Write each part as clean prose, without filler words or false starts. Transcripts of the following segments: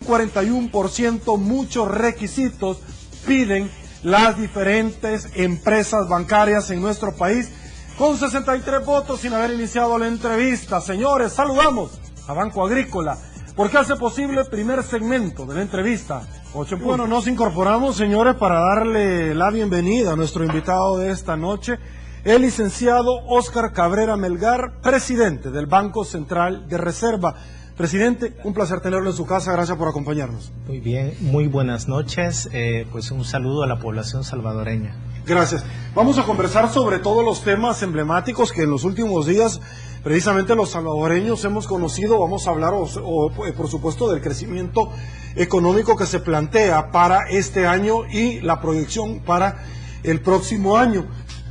41%, muchos requisitos piden las diferentes empresas bancarias en nuestro país, con 63 votos sin haber iniciado la entrevista. Señores, saludamos a Banco Agrícola, porque hace posible el primer segmento de la entrevista. Bueno, nos incorporamos, señores, para darle la bienvenida a nuestro invitado de esta noche, el licenciado Óscar Cabrera Melgar, presidente del Banco Central de Reserva. Presidente, un placer tenerlo en su casa, gracias por acompañarnos. Muy bien, muy buenas noches, pues un saludo a la población salvadoreña. Gracias. Vamos a conversar sobre todos los temas emblemáticos que en los últimos días precisamente los salvadoreños hemos conocido. Vamos a hablar, por supuesto, del crecimiento económico que se plantea para este año y la proyección para el próximo año.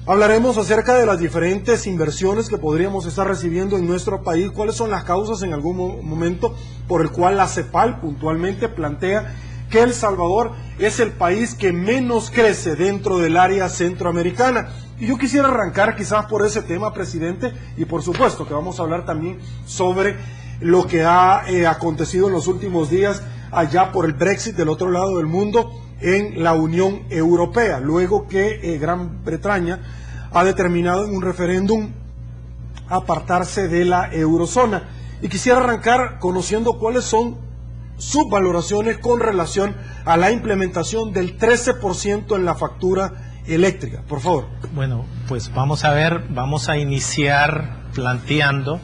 Hablaremos acerca de las diferentes inversiones que podríamos estar recibiendo en nuestro país, cuáles son las causas en algún momento por el cual la CEPAL puntualmente plantea que El Salvador es el país que menos crece dentro del área centroamericana. Y yo quisiera arrancar quizás por ese tema, presidente, y por supuesto que vamos a hablar también sobre lo que ha acontecido en los últimos días allá por el Brexit del otro lado del mundo en la Unión Europea, luego que Gran Bretaña ha determinado en un referéndum apartarse de la eurozona. Y quisiera arrancar conociendo cuáles son sus valoraciones con relación a la implementación del 13% en la factura eléctrica, por favor. Bueno, pues vamos a ver, vamos a iniciar planteando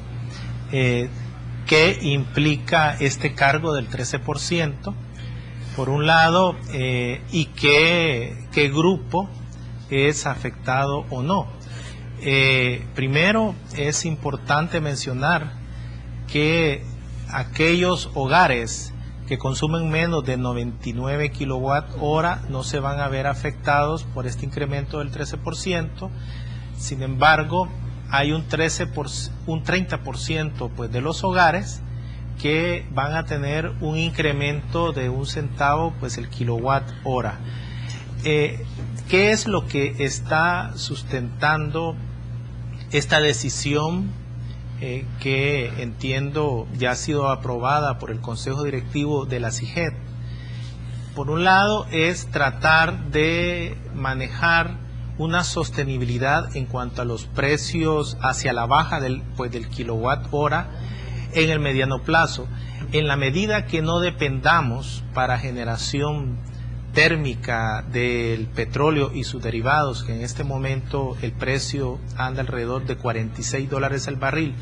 qué implica este cargo del 13%, por un lado, y qué grupo es afectado o no. Primero, es importante mencionar que aquellos hogares que consumen menos de 99 kWh no se van a ver afectados por este incremento del 13%. Sin embargo, hay un 30% pues, de los hogares que van a tener un incremento de 1 centavo pues, el kWh. ¿Qué es lo que está sustentando esta decisión que entiendo ya ha sido aprobada por el Consejo Directivo de la CIGED? Por un lado es tratar de manejar una sostenibilidad en cuanto a los precios hacia la baja del kilowatt hora en el mediano plazo, en la medida que no dependamos para generación térmica del petróleo y sus derivados, que en este momento el precio anda alrededor de $46 el barril,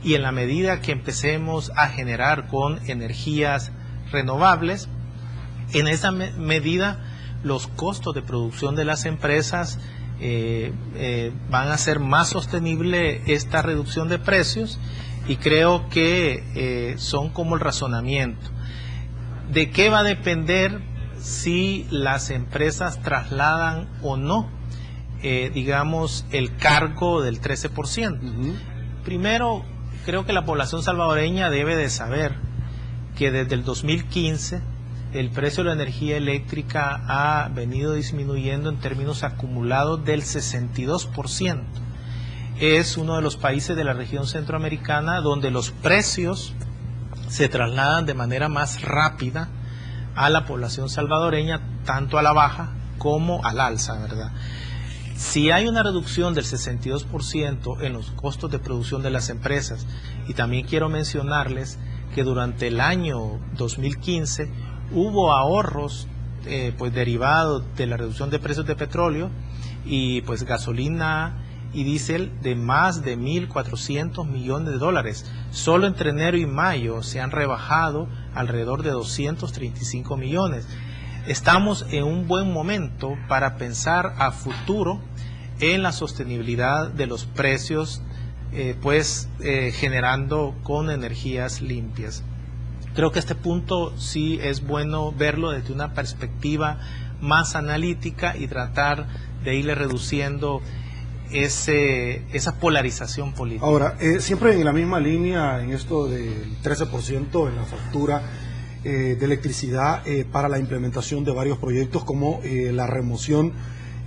y en la medida que empecemos a generar con energías renovables, en esa medida los costos de producción de las empresas van a ser más sostenible esta reducción de precios, y creo que son como el razonamiento. ¿De qué va a depender si las empresas trasladan o no, digamos, el cargo del 13%? Primero, creo que la población salvadoreña debe de saber que desde el 2015 el precio de la energía eléctrica ha venido disminuyendo en términos acumulados del 62%. Es uno de los países de la región centroamericana donde los precios se trasladan de manera más rápida a la población salvadoreña, tanto a la baja como al alza, ¿verdad? Si hay una reducción del 62% en los costos de producción de las empresas, y también quiero mencionarles que durante el año 2015 hubo ahorros pues derivados de la reducción de precios de petróleo y pues gasolina y diésel de más de 1.400 millones de dólares. Solo entre enero y mayo se han rebajado alrededor de 235 millones. Estamos en un buen momento para pensar a futuro en la sostenibilidad de los precios, generando con energías limpias. Creo que este punto sí es bueno verlo desde una perspectiva más analítica y tratar de irle reduciendo esa polarización política. Ahora, siempre en la misma línea, en esto del 13% en la factura de electricidad para la implementación de varios proyectos como la remoción,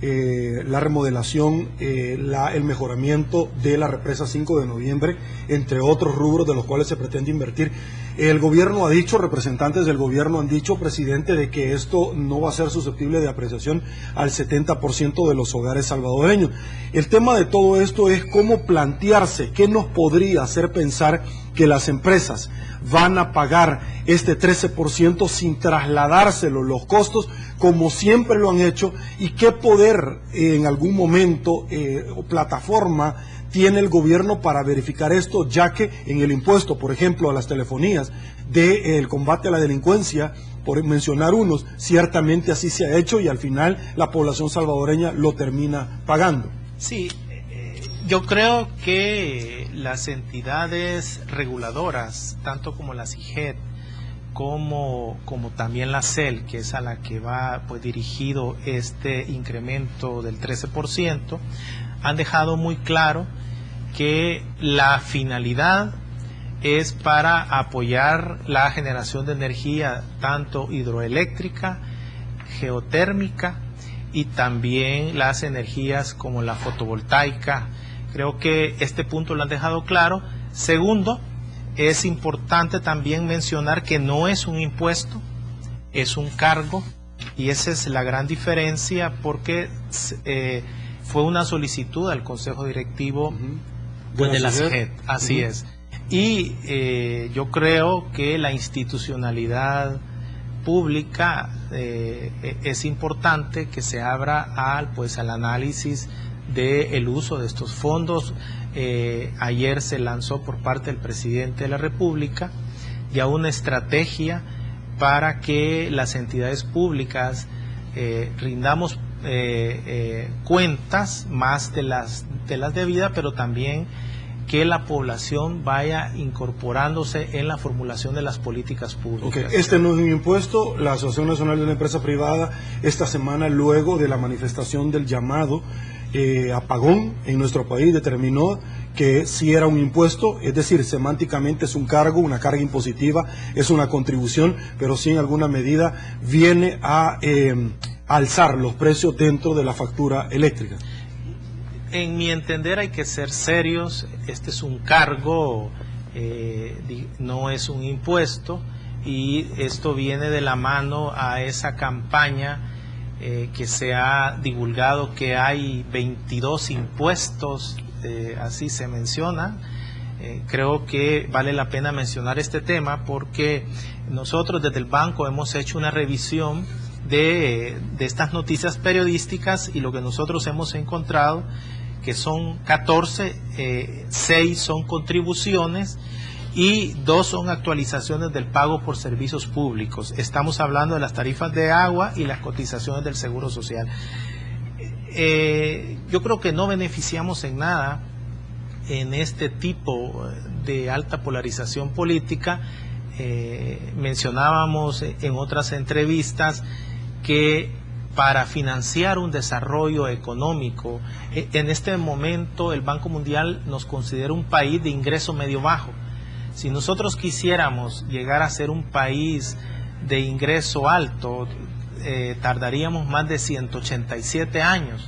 la remodelación, el mejoramiento de la represa 5 de noviembre, entre otros rubros de los cuales se pretende invertir. El gobierno ha dicho, representantes del gobierno han dicho, presidente, de que esto no va a ser susceptible de apreciación al 70% de los hogares salvadoreños. El tema de todo esto es cómo plantearse, qué nos podría hacer pensar que las empresas van a pagar este 13% sin trasladárselo los costos, como siempre lo han hecho, y qué poder en algún momento o plataforma tiene el gobierno para verificar esto, ya que en el impuesto, por ejemplo, a las telefonías del combate a la delincuencia, por mencionar unos, ciertamente así se ha hecho y al final la población salvadoreña lo termina pagando. Sí, yo creo que las entidades reguladoras, tanto como la CIGED, como también la CEL, que es a la que va pues dirigido este incremento del 13%, han dejado muy claro que la finalidad es para apoyar la generación de energía tanto hidroeléctrica, geotérmica y también las energías como la fotovoltaica. Creo que este punto lo han dejado claro. Segundo, es importante también mencionar que no es un impuesto, es un cargo, y esa es la gran diferencia porque fue una solicitud al Consejo Directivo de la CIGED, así es. Y yo creo que la institucionalidad pública es importante que se abra al análisis del uso de estos fondos. Ayer se lanzó por parte del presidente de la República ya una estrategia para que las entidades públicas rindamos cuentas más de las debidas, pero también que la población vaya incorporándose en la formulación de las políticas públicas. Okay. Este no es un impuesto. La Asociación Nacional de la Empresa Privada esta semana, luego de la manifestación del llamado apagón en nuestro país, determinó que sí era un impuesto, es decir, semánticamente es un cargo, una carga impositiva, es una contribución, pero sí en alguna medida viene a alzar los precios dentro de la factura eléctrica. En mi entender hay que ser serios. Este es un cargo, no es un impuesto, y esto viene de la mano a esa campaña que se ha divulgado, que hay 22 impuestos, así se menciona. Creo que vale la pena mencionar este tema porque nosotros desde el banco hemos hecho una revisión de estas noticias periodísticas, y lo que nosotros hemos encontrado que son 14, 6 son contribuciones y 2 son actualizaciones del pago por servicios públicos. Estamos hablando de las tarifas de agua y las cotizaciones del Seguro Social. Yo creo que no beneficiamos en nada en este tipo de alta polarización política. Mencionábamos en otras entrevistas que para financiar un desarrollo económico, en este momento el Banco Mundial nos considera un país de ingreso medio bajo. Si nosotros quisiéramos llegar a ser un país de ingreso alto, tardaríamos más de 187 años.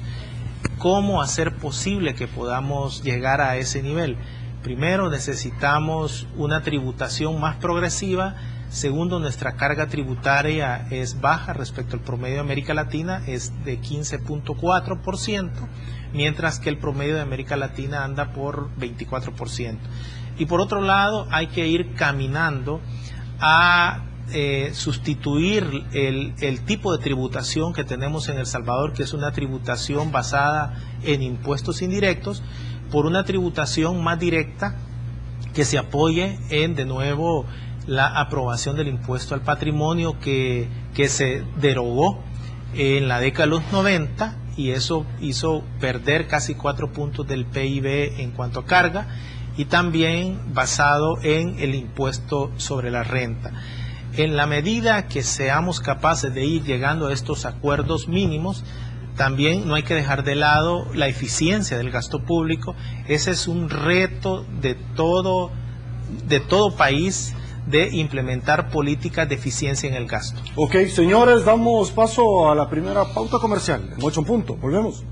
¿Cómo hacer posible que podamos llegar a ese nivel? Primero, necesitamos una tributación más progresiva. Segundo, nuestra carga tributaria es baja respecto al promedio de América Latina, es de 15.4%, mientras que el promedio de América Latina anda por 24%. Y por otro lado, hay que ir caminando a sustituir el tipo de tributación que tenemos en El Salvador, que es una tributación basada en impuestos indirectos, por una tributación más directa que se apoye en, de nuevo, la aprobación del impuesto al patrimonio que se derogó en la década de los 90, y eso hizo perder casi 4 puntos del PIB en cuanto a carga, y también basado en el impuesto sobre la renta. En la medida que seamos capaces de ir llegando a estos acuerdos mínimos, también no hay que dejar de lado la eficiencia del gasto público. Ese es un reto de todo país, de implementar políticas de eficiencia en el gasto. Ok, señores, damos paso a la primera pauta comercial. En 8 puntos, volvemos.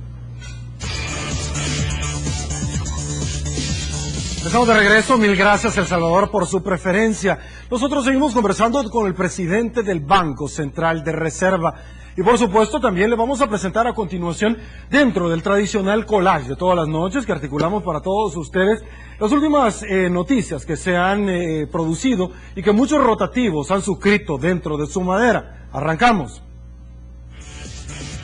Estamos de regreso, mil gracias El Salvador por su preferencia. Nosotros seguimos conversando con el presidente del Banco Central de Reserva y por supuesto también le vamos a presentar a continuación, dentro del tradicional collage de todas las noches que articulamos para todos ustedes, las últimas noticias que se han producido y que muchos rotativos han suscrito dentro de su madera. Arrancamos.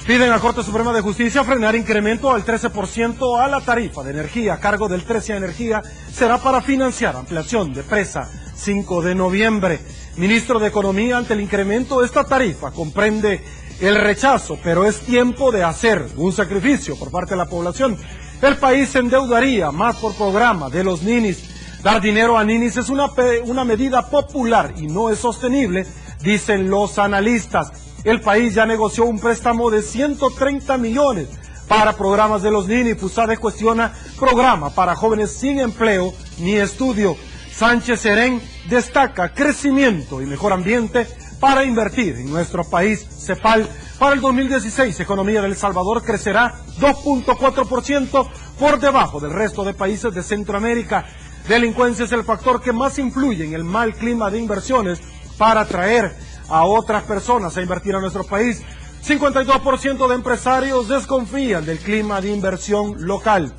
Piden a Corte Suprema de Justicia frenar incremento al 13% a la tarifa de energía a cargo del 13 Energía. Será para financiar ampliación de presa 5 de noviembre. Ministro de Economía, ante el incremento de esta tarifa comprende el rechazo, pero es tiempo de hacer un sacrificio por parte de la población. El país se endeudaría más por programa de los ninis. Dar dinero a ninis es una medida popular y no es sostenible, dicen los analistas. El país ya negoció un préstamo de 130 millones para programas de los ninis. FUSADE cuestiona programa para jóvenes sin empleo ni estudio. Sánchez Serén destaca crecimiento y mejor ambiente para invertir en nuestro país. CEPAL, para el 2016, economía de El Salvador crecerá 2.4% por debajo del resto de países de Centroamérica. Delincuencia es el factor que más influye en el mal clima de inversiones para atraer a otras personas a invertir a nuestro país. 52% de empresarios desconfían del clima de inversión local.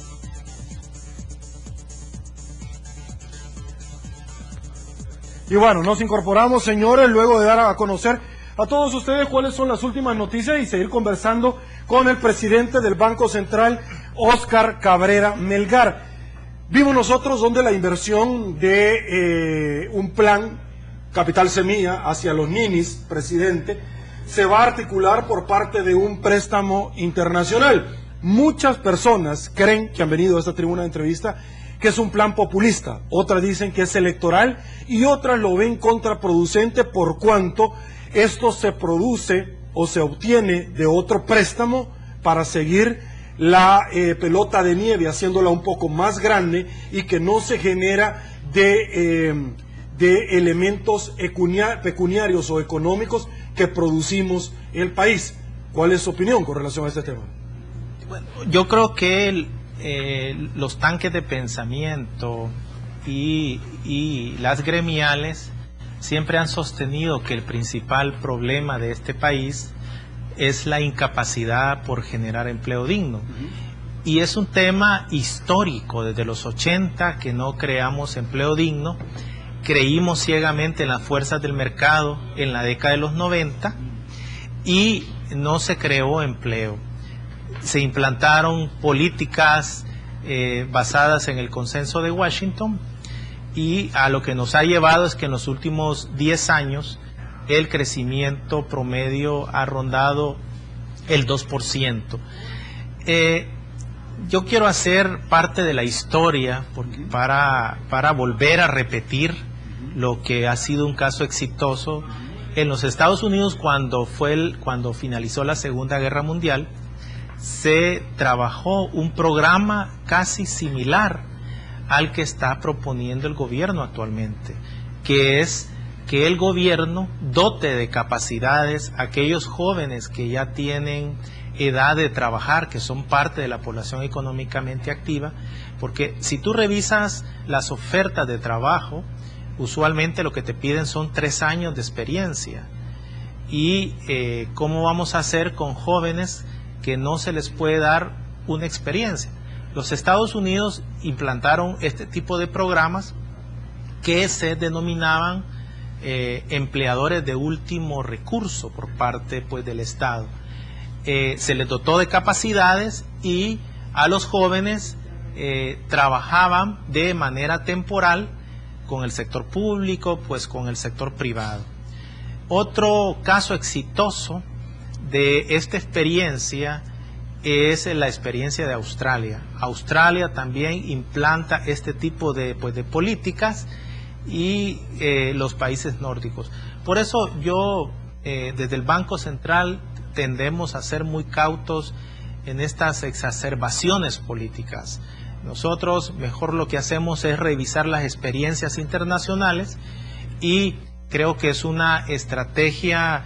Y bueno, nos incorporamos, señores, luego de dar a conocer a todos ustedes cuáles son las últimas noticias y seguir conversando con el presidente del Banco Central, Óscar Cabrera Melgar. Vimos nosotros donde la inversión de un plan Capital Semilla hacia los ninis, presidente, se va a articular por parte de un préstamo internacional. Muchas personas creen, que han venido a esta tribuna de entrevista, que es un plan populista. Otras dicen que es electoral y otras lo ven contraproducente por cuanto esto se produce o se obtiene de otro préstamo para seguir la pelota de nieve, haciéndola un poco más grande y que no se genera de elementos pecuniarios o económicos que producimos en el país. ¿Cuál es su opinión con relación a este tema? Bueno, yo creo que los tanques de pensamiento y las gremiales siempre han sostenido que el principal problema de este país es la incapacidad por generar empleo digno. Y es un tema histórico, desde los 80 que no creamos empleo digno. Creímos ciegamente en las fuerzas del mercado en la década de los 90 y no se creó empleo. Se implantaron políticas basadas en el consenso de Washington y a lo que nos ha llevado es que en los últimos 10 años el crecimiento promedio ha rondado el 2%. Yo quiero hacer parte de la historia para volver a repetir lo que ha sido un caso exitoso. En los Estados Unidos, cuando finalizó la Segunda Guerra Mundial, se trabajó un programa casi similar al que está proponiendo el gobierno actualmente, que es que el gobierno dote de capacidades a aquellos jóvenes que ya tienen edad de trabajar, que son parte de la población económicamente activa, porque si tú revisas las ofertas de trabajo, usualmente lo que te piden son 3 años de experiencia. Y ¿cómo vamos a hacer con jóvenes que no se les puede dar una experiencia? Los Estados Unidos implantaron este tipo de programas que se denominaban empleadores de último recurso por parte pues del Estado. Se les dotó de capacidades y a los jóvenes trabajaban de manera temporal con el sector público, pues con el sector privado. Otro caso exitoso de esta experiencia es la experiencia de Australia. Australia también implanta este tipo de políticas y los países nórdicos. Por eso yo desde el Banco Central tendemos a ser muy cautos en estas exacerbaciones políticas. Nosotros mejor lo que hacemos es revisar las experiencias internacionales y creo que es una estrategia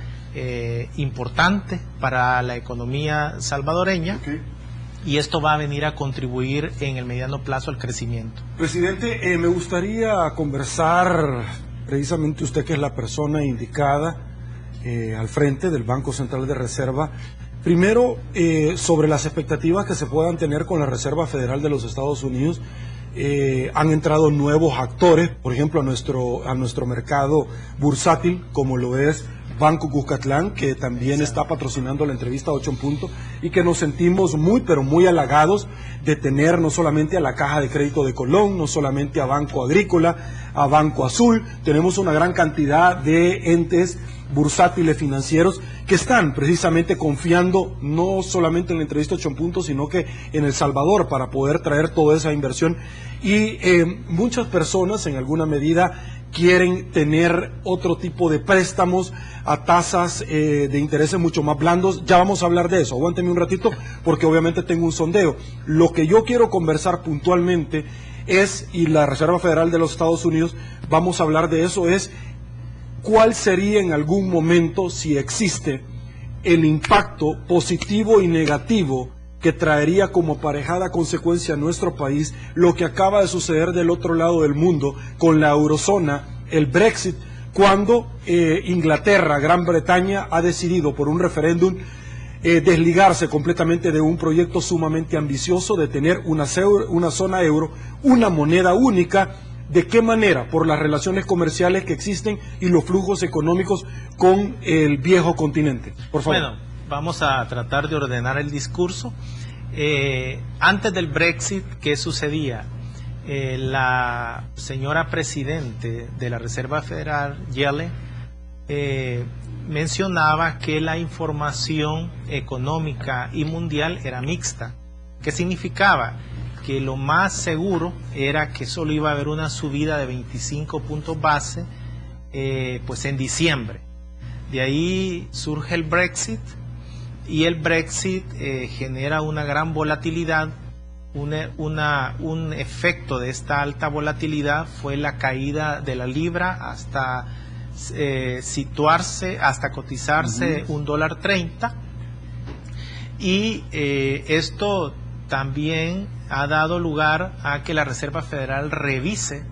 importante para la economía salvadoreña. y esto va a venir a contribuir en el mediano plazo al crecimiento. Presidente, me gustaría conversar, precisamente usted que es la persona indicada al frente del Banco Central de Reserva, primero sobre las expectativas que se puedan tener con la Reserva Federal de los Estados Unidos. Han entrado nuevos actores, por ejemplo, a nuestro mercado bursátil, como lo es Banco Cuscatlán, que también está patrocinando la entrevista 8 en punto, y que nos sentimos muy, pero muy halagados de tener no solamente a la Caja de Crédito de Colón, no solamente a Banco Agrícola, a Banco Azul, tenemos una gran cantidad de entes bursátiles financieros que están precisamente confiando no solamente en la entrevista 8 en punto, sino que en El Salvador para poder traer toda esa inversión. Y muchas personas en alguna medida quieren tener otro tipo de préstamos a tasas de intereses mucho más blandos. Ya vamos a hablar de eso, aguánteme un ratito porque obviamente tengo un sondeo. Lo que yo quiero conversar puntualmente es, y la Reserva Federal de los Estados Unidos, vamos a hablar de eso, es cuál sería en algún momento, si existe, el impacto positivo y negativo que traería como aparejada consecuencia a nuestro país lo que acaba de suceder del otro lado del mundo con la eurozona, el Brexit, cuando Inglaterra, Gran Bretaña, ha decidido por un referéndum desligarse completamente de un proyecto sumamente ambicioso de tener una zona euro, una moneda única. ¿De qué manera? Por las relaciones comerciales que existen y los flujos económicos con el viejo continente. Por favor. Bueno, vamos a tratar de ordenar el discurso. Antes del Brexit, ¿qué sucedía? La señora presidente de la Reserva Federal, Yellen, mencionaba que la información económica y mundial era mixta. ¿Qué significaba? Que lo más seguro era que solo iba a haber una subida de 25 puntos base pues en diciembre. De ahí surge el Brexit y el Brexit genera una gran volatilidad. Un efecto de esta alta volatilidad fue la caída de la libra hasta situarse, hasta cotizarse $1.30, y esto también ha dado lugar a que la Reserva Federal revise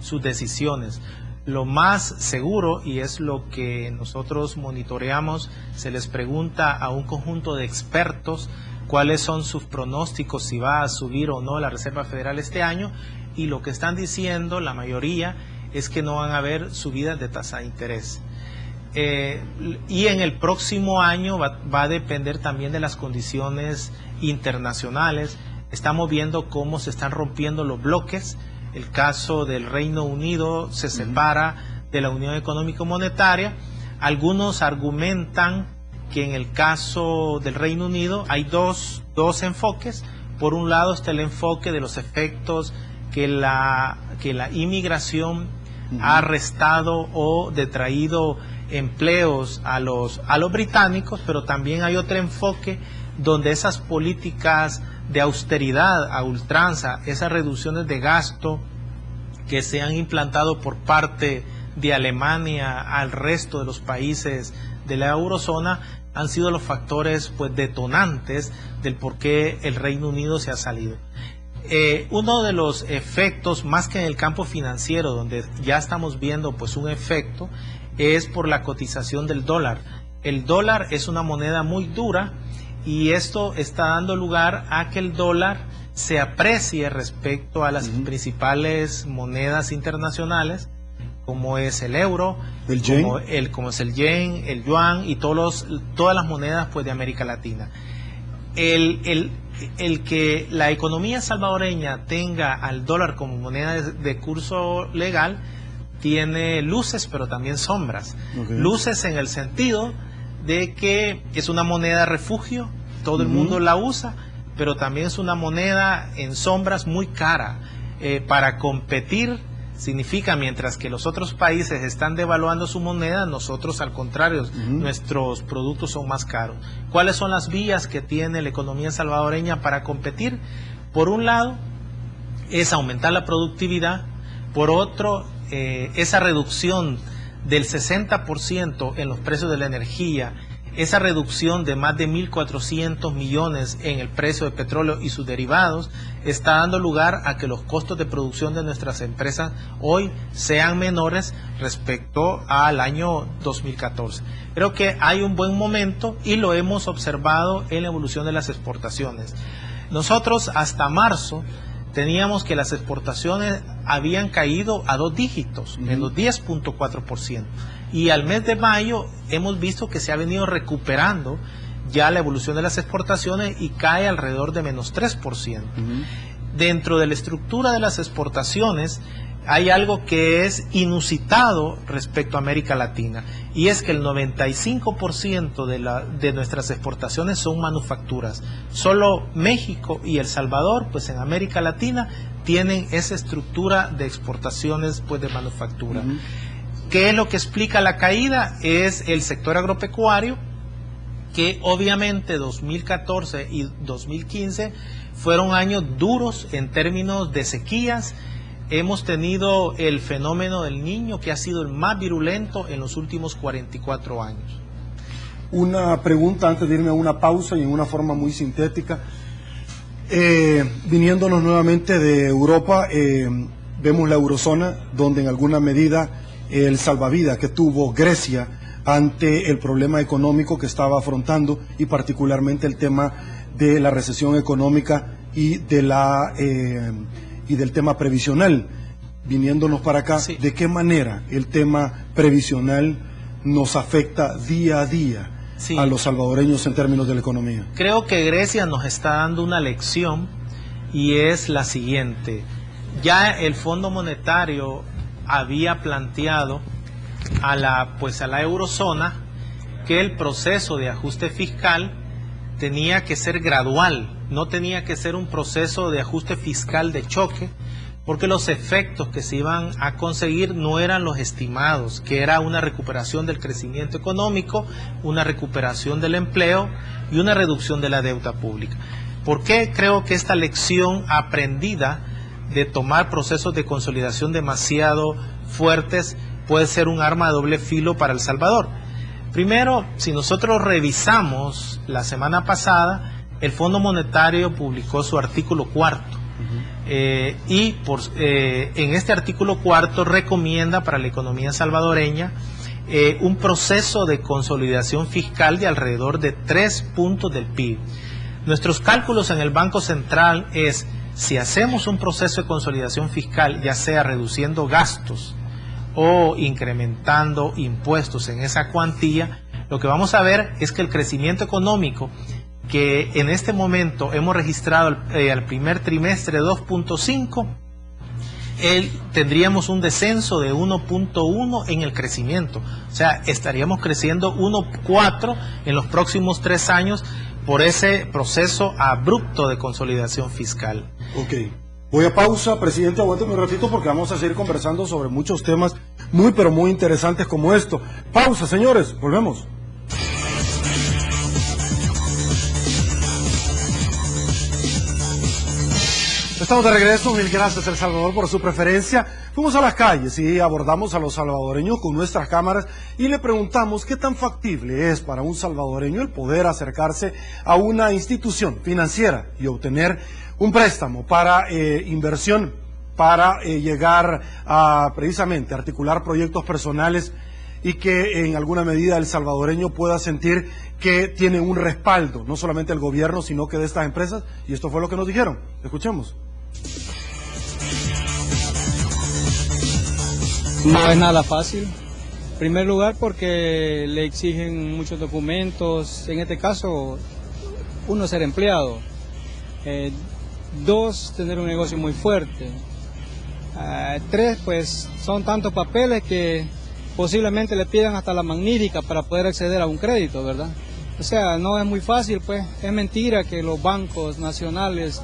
sus decisiones. Lo más seguro, y es lo que nosotros monitoreamos, se les pregunta a un conjunto de expertos cuáles son sus pronósticos, si va a subir o no la Reserva Federal este año, y lo que están diciendo la mayoría es que no van a haber subidas de tasa de interés. Y en el próximo año va a depender también de las condiciones internacionales. Estamos viendo cómo se están rompiendo los bloques. El caso del Reino Unido se separa de la Unión Económica y Monetaria. Algunos argumentan que en el caso del Reino Unido hay dos enfoques. Por un lado está el enfoque de los efectos que la inmigración ha restado o detraído empleos a los británicos, pero también hay otro enfoque donde esas políticas de austeridad a ultranza, esas reducciones de gasto que se han implantado por parte de Alemania al resto de los países de la eurozona han sido los factores pues detonantes del por qué el Reino Unido se ha salido. Uno de los efectos, más que en el campo financiero, donde ya estamos viendo pues un efecto, es por la cotización del dólar. El dólar es una moneda muy dura y esto está dando lugar a que el dólar se aprecie respecto a las principales monedas internacionales, como es el euro, como es el yen, el yuan y todas las monedas pues de América Latina. El que la economía salvadoreña tenga al dólar como moneda de curso legal tiene luces pero también sombras. Luces en el sentido de que es una moneda de refugio, todo el mundo la usa, pero también es una moneda en sombras muy cara. Para competir significa, mientras que los otros países están devaluando su moneda, nosotros al contrario, nuestros productos son más caros. ¿Cuáles son las vías que tiene la economía salvadoreña para competir? Por un lado, es aumentar la productividad. Por otro, esa reducción del 60% en los precios de la energía esa reducción de más de 1.400 millones en el precio de petróleo y sus derivados está dando lugar a que los costos de producción de nuestras empresas hoy sean menores respecto al año 2014. Creo que hay un buen momento y lo hemos observado en la evolución de las exportaciones. Nosotros hasta marzo teníamos que las exportaciones habían caído a 2 dígitos, en los 10.4%. Y al mes de mayo hemos visto que se ha venido recuperando ya la evolución de las exportaciones y cae alrededor de menos 3%. Dentro de la estructura de las exportaciones hay algo que es inusitado respecto a América Latina, y es que el 95% de nuestras exportaciones son manufacturas. Solo México y El Salvador, pues en América Latina, tienen esa estructura de exportaciones pues de manufactura. ¿Qué es lo que explica la caída? Es el sector agropecuario, que obviamente 2014 y 2015 fueron años duros en términos de sequías. Hemos tenido el fenómeno del Niño, que ha sido el más virulento en los últimos 44 años. Una pregunta antes de irme a una pausa y en una forma muy sintética. Viniéndonos nuevamente de Europa, vemos la eurozona, donde en alguna medida el salvavidas que tuvo Grecia ante el problema económico que estaba afrontando, y particularmente el tema de la recesión económica y de y del tema previsional. Viniéndonos para acá, sí, ¿de qué manera el tema previsional nos afecta día a día, sí, a los salvadoreños en términos de la economía? Creo que Grecia nos está dando una lección, y es la siguiente. Ya el Fondo Monetario había planteado a la eurozona que el proceso de ajuste fiscal tenía que ser gradual, no tenía que ser un proceso de ajuste fiscal de choque, porque los efectos que se iban a conseguir no eran los estimados, que era una recuperación del crecimiento económico, una recuperación del empleo y una reducción de la deuda pública. ¿Por qué creo que esta lección aprendida de tomar procesos de consolidación demasiado fuertes puede ser un arma de doble filo para El Salvador? Primero, si nosotros revisamos la semana pasada, el Fondo Monetario publicó su artículo 4, en este artículo 4 recomienda para la economía salvadoreña un proceso de consolidación fiscal de alrededor de 3 puntos del PIB. Nuestros cálculos en el Banco Central es, si hacemos un proceso de consolidación fiscal, ya sea reduciendo gastos o incrementando impuestos en esa cuantía, lo que vamos a ver es que el crecimiento económico que en este momento hemos registrado al primer trimestre 2.5, tendríamos un descenso de 1.1 en el crecimiento. O sea, estaríamos creciendo 1.4 en los próximos 3 años por ese proceso abrupto de consolidación fiscal. Ok. Voy a pausa, presidente, aguántame un ratito porque vamos a seguir conversando sobre muchos temas muy pero muy interesantes como esto. Pausa, señores, volvemos. Estamos de regreso, mil gracias El Salvador por su preferencia. Fuimos a las calles y abordamos a los salvadoreños con nuestras cámaras y le preguntamos qué tan factible es para un salvadoreño el poder acercarse a una institución financiera y obtener un préstamo para inversión, para llegar a precisamente articular proyectos personales y que en alguna medida el salvadoreño pueda sentir que tiene un respaldo, no solamente del gobierno, sino que de estas empresas. Y esto fue lo que nos dijeron. Escuchemos. No es nada fácil. En primer lugar porque le exigen muchos documentos, en este caso, 1, ser empleado, 2, tener un negocio muy fuerte, 3, pues son tantos papeles que posiblemente le pidan hasta la magnífica para poder acceder a un crédito, ¿verdad? O sea, no es muy fácil, pues es mentira que los bancos nacionales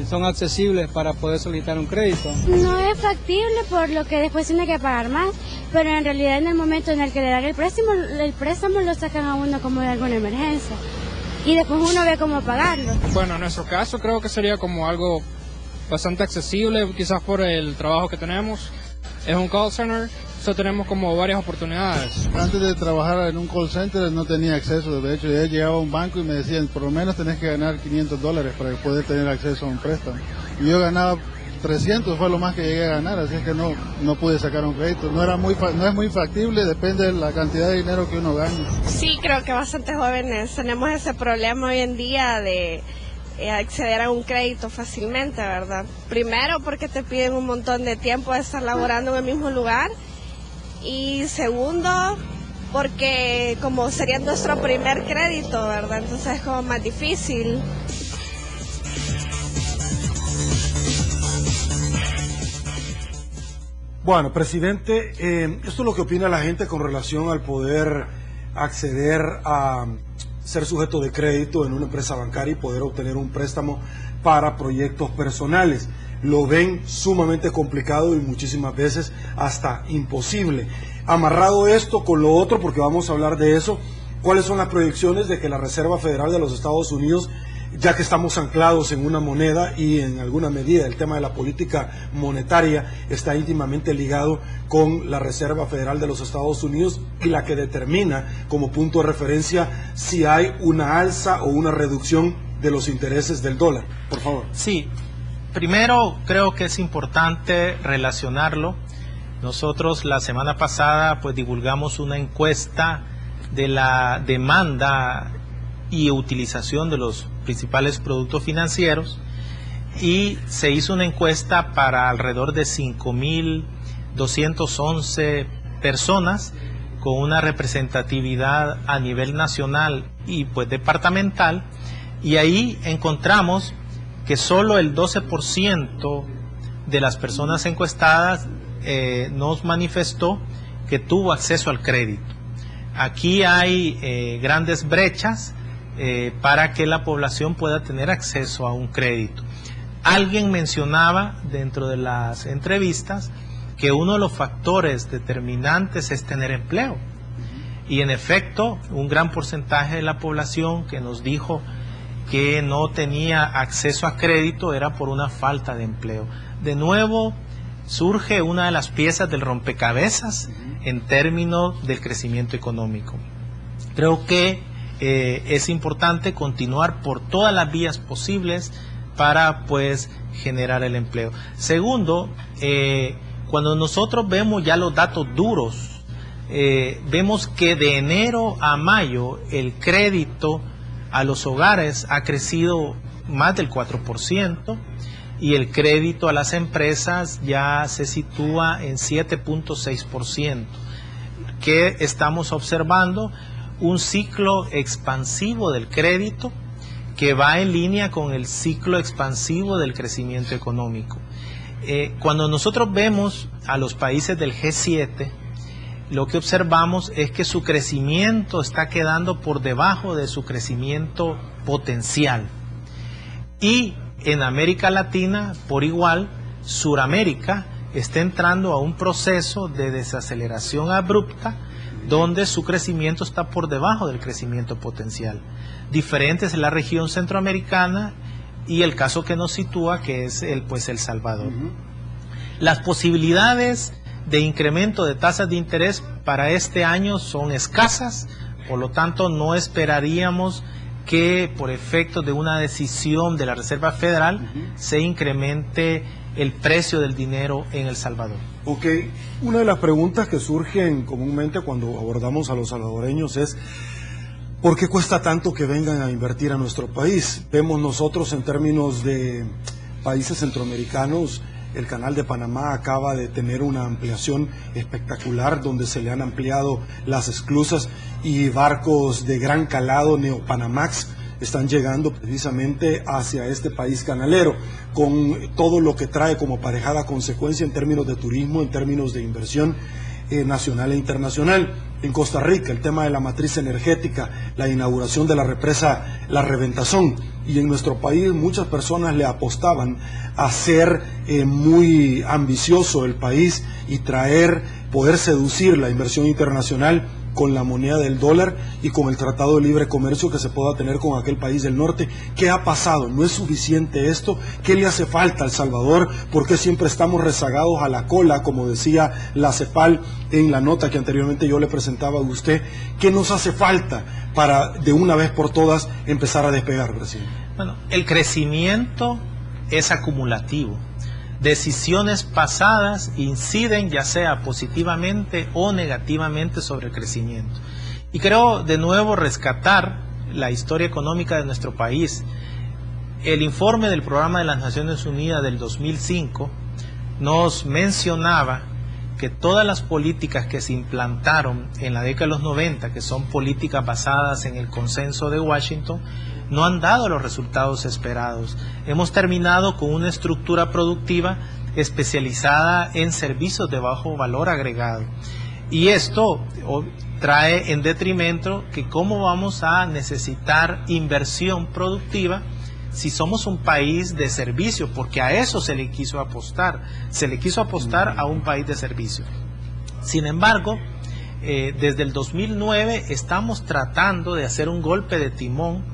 son accesibles para poder solicitar un crédito. No es factible por lo que después tiene que pagar más, pero en realidad en el momento en el que le dan el préstamo lo sacan a uno como de alguna emergencia y después uno ve cómo pagarlo. Bueno, en nuestro caso creo que sería como algo bastante accesible, quizás por el trabajo que tenemos. Es un call center, Nosotros tenemos como varias oportunidades. Antes de trabajar en un call center no tenía acceso, de hecho yo llegaba a un banco y me decían por lo menos tenés que ganar $500 para poder tener acceso a un préstamo. Y yo ganaba 300, fue lo más que llegué a ganar, así es que no pude sacar un crédito. No es muy factible, depende de la cantidad de dinero que uno gane. Sí, creo que bastantes jóvenes tenemos ese problema hoy en día de acceder a un crédito fácilmente, ¿verdad? Primero porque te piden un montón de tiempo de estar laborando en el mismo lugar, y segundo porque como sería nuestro primer crédito, ¿verdad? Entonces es como más difícil. Bueno, presidente, esto es lo que opina la gente con relación al poder acceder a ser sujeto de crédito en una empresa bancaria y poder obtener un préstamo para proyectos personales. Lo ven sumamente complicado y muchísimas veces hasta imposible. Amarrado esto con lo otro, porque vamos a hablar de eso, ¿cuáles son las proyecciones de que la Reserva Federal de los Estados Unidos, ya que estamos anclados en una moneda y en alguna medida el tema de la política monetaria está íntimamente ligado con la Reserva Federal de los Estados Unidos y la que determina como punto de referencia si hay una alza o una reducción de los intereses del dólar? Por favor. Sí, primero creo que es importante relacionarlo. Nosotros la semana pasada pues divulgamos una encuesta de la demanda y utilización de los principales productos financieros, y se hizo una encuesta para alrededor de 5.211 personas con una representatividad a nivel nacional y pues departamental, y ahí encontramos que solo el 12% de las personas encuestadas nos manifestó que tuvo acceso al crédito. Aquí hay grandes brechas para que la población pueda tener acceso a un crédito. Alguien mencionaba dentro de las entrevistas que uno de los factores determinantes es tener empleo. Y en efecto, un gran porcentaje de la población que nos dijo que no tenía acceso a crédito era por una falta de empleo. De nuevo, surge una de las piezas del rompecabezas en términos del crecimiento económico. Creo que es importante continuar por todas las vías posibles para pues generar el empleo. Segundo, cuando nosotros vemos ya los datos duros, vemos que de enero a mayo el crédito a los hogares ha crecido más del 4% y el crédito a las empresas ya se sitúa en 7.6%. ¿Qué estamos observando? Un ciclo expansivo del crédito que va en línea con el ciclo expansivo del crecimiento económico. Cuando nosotros vemos a los países del G7, lo que observamos es que su crecimiento está quedando por debajo de su crecimiento potencial. Y en América Latina, por igual, Suramérica está entrando a un proceso de desaceleración abrupta donde su crecimiento está por debajo del crecimiento potencial. Diferente es la región centroamericana y el caso que nos sitúa, que es El Salvador. Las posibilidades de incremento de tasas de interés para este año son escasas, por lo tanto no esperaríamos que por efecto de una decisión de la Reserva Federal se incremente el precio del dinero en El Salvador. Ok, una de las preguntas que surgen comúnmente cuando abordamos a los salvadoreños es ¿por qué cuesta tanto que vengan a invertir a nuestro país? Vemos nosotros en términos de países centroamericanos, el Canal de Panamá acaba de tener una ampliación espectacular donde se le han ampliado las esclusas y barcos de gran calado Neopanamax están llegando precisamente hacia este país canalero, con todo lo que trae como aparejada consecuencia en términos de turismo, en términos de inversión nacional e internacional. En Costa Rica, el tema de la matriz energética, la inauguración de la represa La Reventazón, y en nuestro país muchas personas le apostaban a ser muy ambicioso el país y poder seducir la inversión internacional con la moneda del dólar y con el tratado de libre comercio que se pueda tener con aquel país del norte. ¿Qué ha pasado? ¿No es suficiente esto? ¿Qué le hace falta a El Salvador? ¿Por qué siempre estamos rezagados a la cola, como decía la CEPAL en la nota que anteriormente yo le presentaba a usted? ¿Qué nos hace falta para de una vez por todas empezar a despegar, presidente? Bueno, el crecimiento es acumulativo. Decisiones pasadas inciden ya sea positivamente o negativamente sobre el crecimiento. Y creo de nuevo rescatar la historia económica de nuestro país. El informe del Programa de las Naciones Unidas del 2005 nos mencionaba que todas las políticas que se implantaron en la década de los 90, que son políticas basadas en el consenso de Washington, no han dado los resultados esperados. Hemos terminado con una estructura productiva especializada en servicios de bajo valor agregado. Y esto trae en detrimento que cómo vamos a necesitar inversión productiva si somos un país de servicio, porque a eso se le quiso apostar. Se le quiso apostar a un país de servicio. Sin embargo, desde el 2009 estamos tratando de hacer un golpe de timón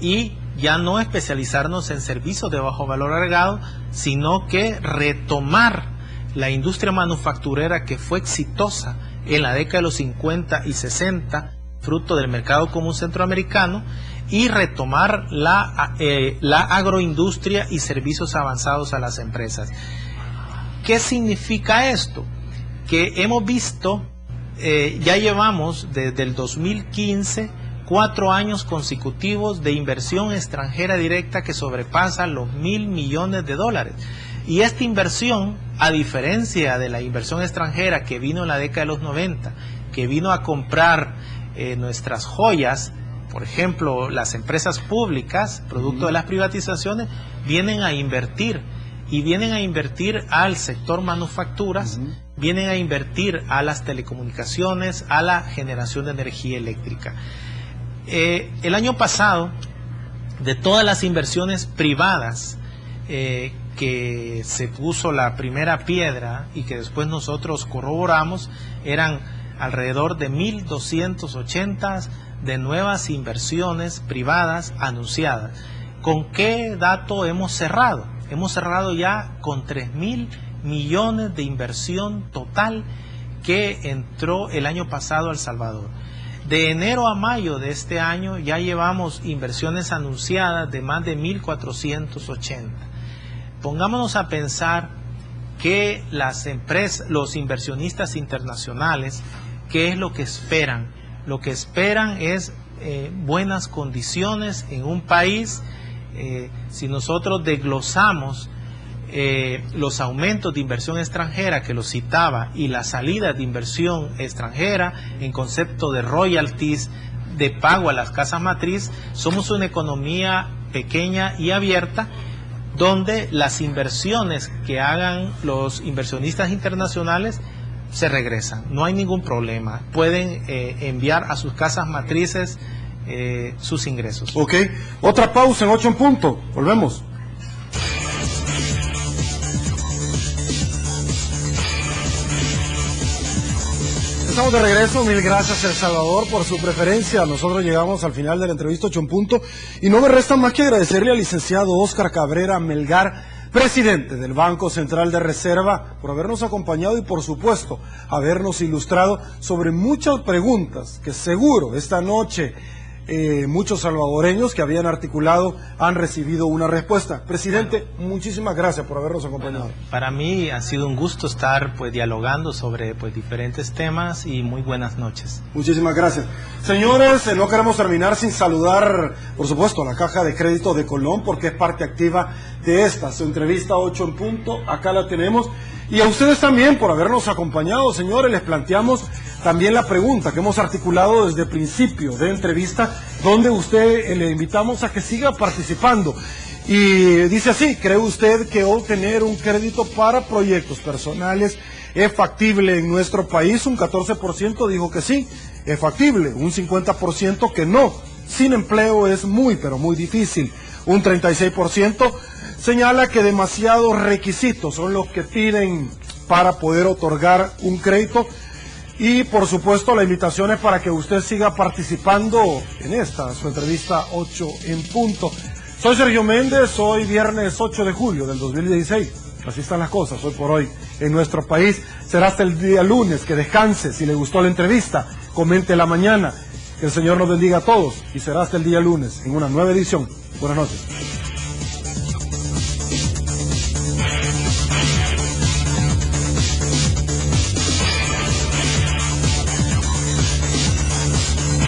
y ya no especializarnos en servicios de bajo valor agregado, sino que retomar la industria manufacturera que fue exitosa en la década de los 50 y 60, fruto del mercado común centroamericano, y retomar la agroindustria y servicios avanzados a las empresas. ¿Qué significa esto? Que hemos visto, ya llevamos desde el 2015, 4 años consecutivos de inversión extranjera directa que sobrepasa los $1.000 millones. Y esta inversión, a diferencia de la inversión extranjera que vino en la década de los 90, que vino a comprar nuestras joyas, por ejemplo, las empresas públicas, producto de las privatizaciones, vienen a invertir. Y vienen a invertir al sector manufacturas, vienen a invertir a las telecomunicaciones, a la generación de energía eléctrica. El año pasado, de todas las inversiones privadas que se puso la primera piedra y que después nosotros corroboramos, eran alrededor de 1.280 de nuevas inversiones privadas anunciadas. ¿Con qué dato hemos cerrado? Hemos cerrado ya con 3.000 millones de inversión total que entró el año pasado a El Salvador. De enero a mayo de este año ya llevamos inversiones anunciadas de más de 1.480. Pongámonos a pensar que las empresas, los inversionistas internacionales, ¿qué es lo que esperan? Lo que esperan es buenas condiciones en un país. Si nosotros desglosamos los aumentos de inversión extranjera que lo citaba y la salida de inversión extranjera en concepto de royalties, de pago a las casas matriz, somos una economía pequeña y abierta donde las inversiones que hagan los inversionistas internacionales se regresan, no hay ningún problema, pueden enviar a sus casas matrices sus ingresos. Ok, otra pausa en 8 en punto, volvemos. Estamos de regreso, mil gracias El Salvador por su preferencia. Nosotros llegamos al final de la entrevista 8 en punto y no me resta más que agradecerle al licenciado Óscar Cabrera Melgar, presidente del Banco Central de Reserva, por habernos acompañado y por supuesto habernos ilustrado sobre muchas preguntas que seguro esta noche muchos salvadoreños que habían articulado han recibido una respuesta. Presidente, muchísimas gracias por habernos acompañado. Bueno, para mí ha sido un gusto estar dialogando sobre diferentes temas y muy buenas noches. Muchísimas gracias. Señores, no queremos terminar sin saludar, por supuesto, a la Caja de Crédito de Colón, porque es parte activa de esta, su entrevista 8 en punto, acá la tenemos. Y a ustedes también por habernos acompañado, señores. Les planteamos también la pregunta que hemos articulado desde el principio de entrevista, donde usted le invitamos a que siga participando. Y dice así: ¿cree usted que obtener un crédito para proyectos personales es factible en nuestro país? Un 14% dijo que sí, es factible. Un 50% que no. Sin empleo es muy, pero muy difícil. Un 36% señala que demasiados requisitos son los que piden para poder otorgar un crédito. Y por supuesto la invitación es para que usted siga participando en esta, su entrevista 8 en punto. Soy Sergio Méndez, hoy viernes 8 de julio del 2016. Así están las cosas hoy por hoy en nuestro país. Será hasta el día lunes, que descanse. Si le gustó la entrevista, comente la mañana. Que el Señor nos bendiga a todos y será hasta el día lunes en una nueva edición. Buenas noches.